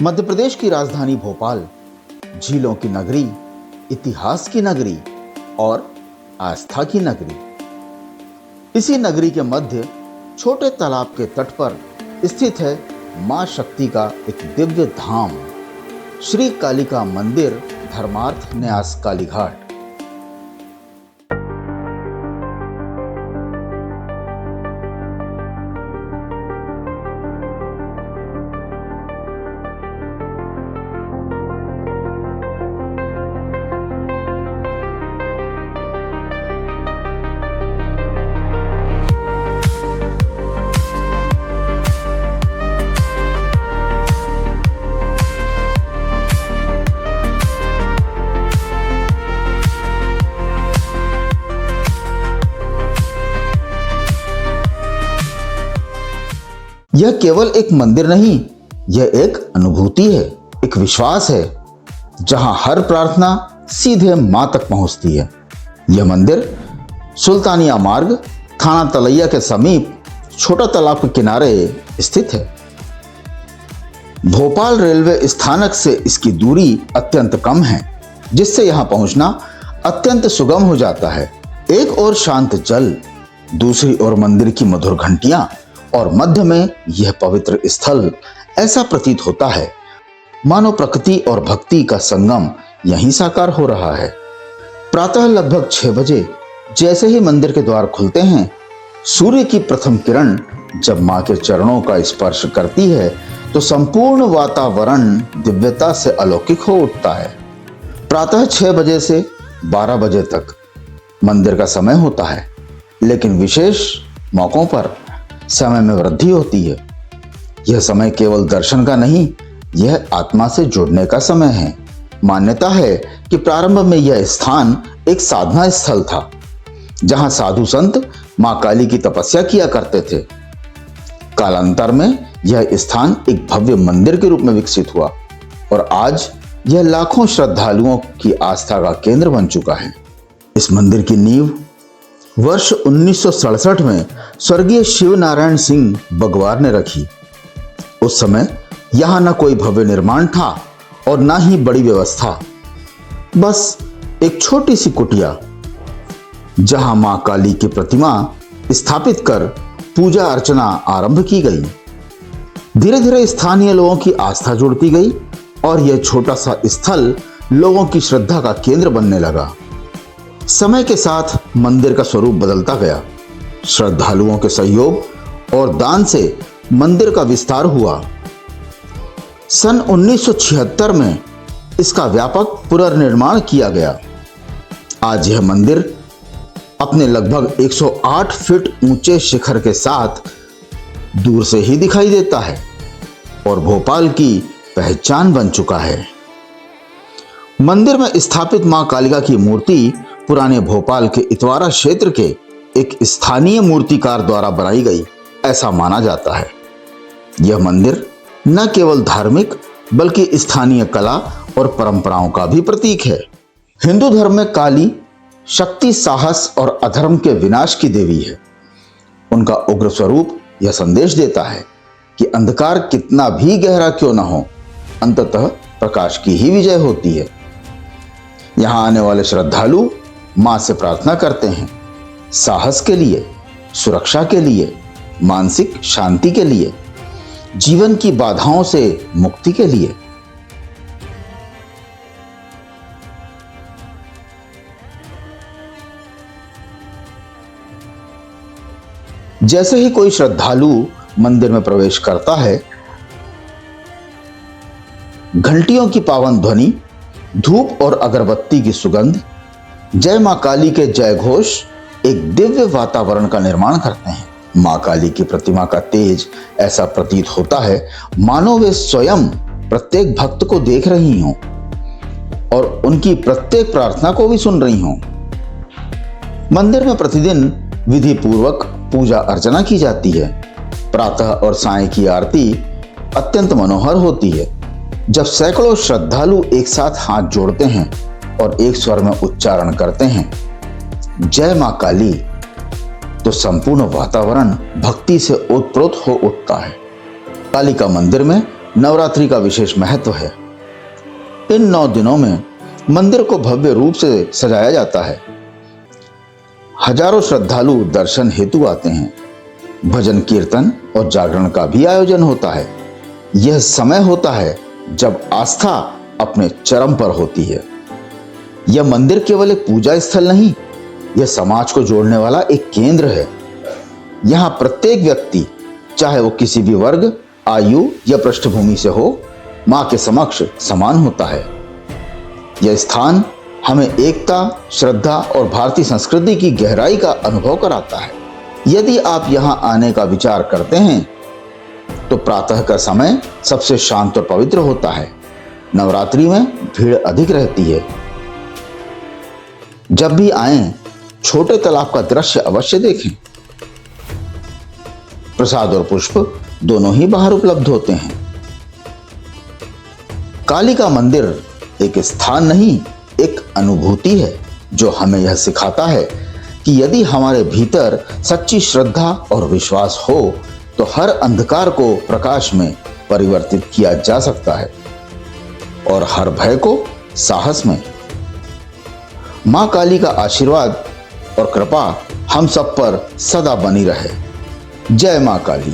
मध्य प्रदेश की राजधानी भोपाल झीलों की नगरी, इतिहास की नगरी और आस्था की नगरी। इसी नगरी के मध्य छोटे तालाब के तट पर स्थित है मां शक्ति का एक दिव्य धाम, श्री कालिका मंदिर, धर्मार्थ न्यास कालीघाट। यह केवल एक मंदिर नहीं, यह एक अनुभूति है, एक विश्वास है, जहां हर प्रार्थना सीधे मां तक पहुंचती है। यह मंदिर सुल्तानिया मार्ग, थाना तलैया के समीप छोटा तालाब के किनारे स्थित है। भोपाल रेलवे स्थानक से इसकी दूरी अत्यंत कम है, जिससे यहां पहुंचना अत्यंत सुगम हो जाता है। एक ओर शांत जल, दूसरी ओर मंदिर की मधुर घंटियां और मध्य में यह पवित्र स्थल। ऐसा प्रतीत होता है मानो प्रकृति और भक्ति का संगम यहीं साकार हो रहा है। प्रातः लगभग 6 बजे जैसे ही मंदिर के द्वार खुलते हैं, सूर्य की प्रथम किरण जब मां के चरणों का स्पर्श करती है तो संपूर्ण वातावरण दिव्यता से अलौकिक हो उठता है। प्रातः 6 बजे से 12 बजे तक मंदिर का समय होता है, लेकिन विशेष मौकों पर समय में वृद्धि होती है। यह समय केवल दर्शन का नहीं, यह आत्मा से जुड़ने का समय है। मान्यता है कि प्रारंभ में यह स्थान एक साधना स्थल था, जहां साधु संत मां काली की तपस्या किया करते थे। कालांतर में यह स्थान एक भव्य मंदिर के रूप में विकसित हुआ और आज यह लाखों श्रद्धालुओं की आस्था का केंद्र बन चुका है। इस मंदिर की नींव वर्ष 1967 में स्वर्गीय शिव नारायण सिंह बगवार ने रखी। उस समय यहां न कोई भव्य निर्माण था और न ही बड़ी व्यवस्था, बस एक छोटी सी कुटिया, जहां मां काली की प्रतिमा स्थापित कर पूजा अर्चना आरंभ की गई। धीरे धीरे स्थानीय लोगों की आस्था जुड़ती गई और यह छोटा सा स्थल लोगों की श्रद्धा का केंद्र बनने लगा। समय के साथ मंदिर का स्वरूप बदलता गया। श्रद्धालुओं के सहयोग और दान से मंदिर का विस्तार हुआ। सन 1976 में इसका व्यापक पुनर्निर्माण किया गया। आज यह मंदिर अपने लगभग 108 फीट ऊंचे शिखर के साथ दूर से ही दिखाई देता है और भोपाल की पहचान बन चुका है। मंदिर में स्थापित मां कालिका की मूर्ति पुराने भोपाल के इतवारा क्षेत्र के एक स्थानीय मूर्तिकार द्वारा बनाई गई, ऐसा माना जाता है। यह मंदिर न केवल धार्मिक बल्कि स्थानीय कला और परंपराओं का भी प्रतीक है। हिंदू धर्म में काली शक्ति, साहस और अधर्म के विनाश की देवी है। उनका उग्र स्वरूप यह संदेश देता है कि अंधकार कितना भी गहरा क्यों न हो, अंततः प्रकाश की ही विजय होती है। यहां आने वाले श्रद्धालु मां से प्रार्थना करते हैं, साहस के लिए, सुरक्षा के लिए, मानसिक शांति के लिए, जीवन की बाधाओं से मुक्ति के लिए। जैसे ही कोई श्रद्धालु मंदिर में प्रवेश करता है, घंटियों की पावन ध्वनि, धूप और अगरबत्ती की सुगंध, जय मां काली के जय घोष एक दिव्य वातावरण का निर्माण करते हैं। मां काली की प्रतिमा का तेज ऐसा प्रतीत होता है मानो वे स्वयं प्रत्येक भक्त को देख रही हों और उनकी प्रत्येक प्रार्थना को भी सुन रही हों। मंदिर में प्रतिदिन विधि पूर्वक पूजा अर्चना की जाती है। प्रातः और सायं की आरती अत्यंत मनोहर होती है, जब सैकड़ों श्रद्धालु एक साथ हाथ जोड़ते हैं और एक स्वर में उच्चारण करते हैं, जय मां काली, तो संपूर्ण वातावरण भक्ति से ओतप्रोत हो उठता है। कालिका मंदिर में नवरात्रि का विशेष महत्व है। इन 9 दिनों में मंदिर को भव्य रूप से सजाया जाता है। हजारों श्रद्धालु दर्शन हेतु आते हैं। भजन कीर्तन और जागरण का भी आयोजन होता है। यह समय होता है जब आस्था अपने चरम पर होती है। यह मंदिर केवल एक पूजा स्थल नहीं, यह समाज को जोड़ने वाला एक केंद्र है। यहाँ प्रत्येक व्यक्ति, चाहे वो किसी भी वर्ग, आयु या पृष्ठभूमि से हो, मां के समक्ष समान होता है। यह स्थान हमें एकता, श्रद्धा और भारतीय संस्कृति की गहराई का अनुभव कराता है। यदि आप यहाँ आने का विचार करते हैं तो प्रातः का समय सबसे शांत और पवित्र होता है। नवरात्रि में भीड़ अधिक रहती है। जब भी आएं, छोटे तालाब का दृश्य अवश्य देखें। प्रसाद और पुष्प दोनों ही बाहर उपलब्ध होते हैं। काली का मंदिर एक स्थान नहीं, एक अनुभूति है जो हमें यह सिखाता है कि यदि हमारे भीतर सच्ची श्रद्धा और विश्वास हो तो हर अंधकार को प्रकाश में परिवर्तित किया जा सकता है और हर भय को साहस में। मां काली का आशीर्वाद और कृपा हम सब पर सदा बनी रहे। जय मां काली।